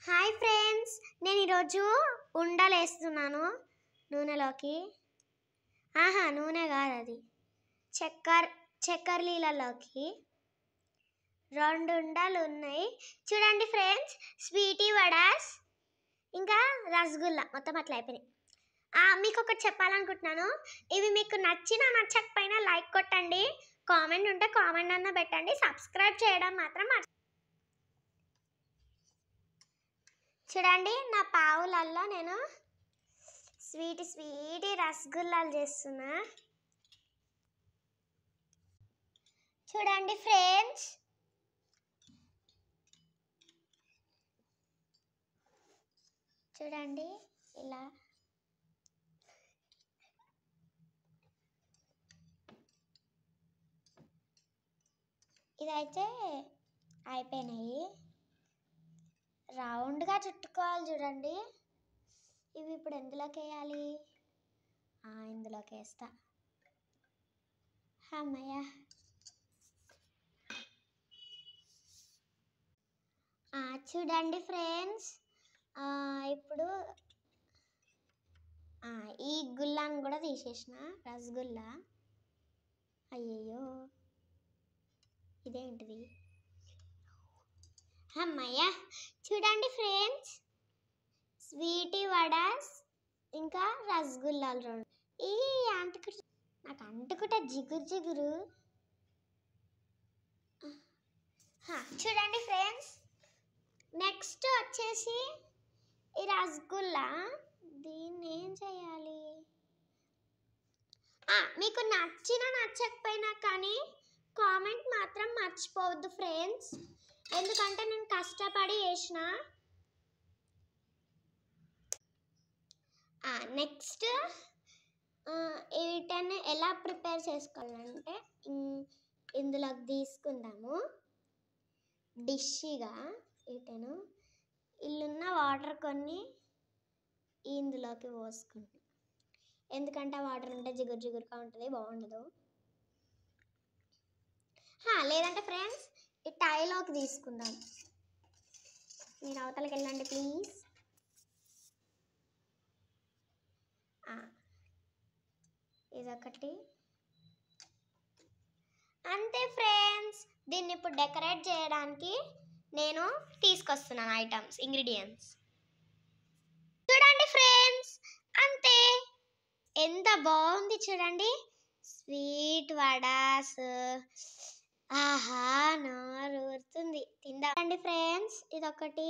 Hi friends, నేను ఈరోజు ఉండలేస్తున్నాను నూనెలోకి. నూనె కాదు, అది చక్కెరలీలలోకి 2 ఉండలు ఉన్నాయి. చూడండి ఫ్రెండ్స్, స్వీటీ వడాస్ ఇంకా రసగుల్లా మొత్తం అట్లా అయిపోయినాయి. మీకు ఒకటి చెప్పాలనుకుంటున్నాను. ఇవి మీకు నచ్చినా నచ్చకపోయినా లైక్ కొట్టండి, కామెంట్ ఉంటే కామెంట్ అన్న పెట్టండి, సబ్స్క్రైబ్ చేయడం మాత్రం చూడండి. నా పావులల్లో నేను స్వీటీ రసగుల్లాలు చేస్తున్నా. చూడండి ఫ్రెండ్స్, చూడండి ఇలా ఇదైతే అయిపోయినాయి. రౌండ్గా చుట్టుకోవాలి చూడండి. ఇవి ఇప్పుడు ఎందులోకి వేయాలి? ఇందులోకి వేస్తా. అమ్మయ్య, చూడండి ఫ్రెండ్స్, ఇప్పుడు ఈ గుల్లాన్ని కూడా తీసేసిన, రసగుల్లా. అయ్యయ్యో, ఇదేంటిది? అమ్మయ్య, చూడండి ఫ్రెండ్స్, స్వీటీ వడాస్ ఇంకా రసగుల్లాలు 2. నాకు అంటుకుంటే జిగురు. చూడండి ఫ్రెండ్స్, నెక్స్ట్ వచ్చేసి ఈ రసగుల్లా. దీన్ని ఏం చేయాలి? మీకు నచ్చినా నచ్చకపోయినా కానీ కామెంట్ మాత్రం మర్చిపోవద్దు ఫ్రెండ్స్, ఎందుకంటే నేను కష్టపడి వేసిన. నెక్స్ట్ వీటిని ఎలా ప్రిపేర్ చేసుకోవాలంటే ఇందులోకి తీసుకుందాము. డిష్గా వీటను ఇల్లున్న వాటర్ కొన్ని ఇందులోకి పోసుకుంటాం, ఎందుకంటే వాటర్ ఉంటే జిగురుగా ఉంటుంది, బాగుండదు. లేదంటే ఫ్రెండ్స్, ఈ టైలోకి తీసుకుందాం. మీరు అవతలకి వెళ్ళండి ప్లీజ్. ఇదొకటి. అంతే ఫ్రెండ్స్, దీన్ని ఇప్పుడు డెకరేట్ చేయడానికి నేను తీసుకొస్తున్నాను ఐటమ్స్, ఇంగ్రీడియంట్స్. చూడండి ఫ్రెండ్స్, అంతే. ఎంత బాగుంది చూడండి, స్వీట్ వడాస్. నోరు ఊరుతుంది, తిందామండి ఫ్రెండ్స్. ఇదొకటి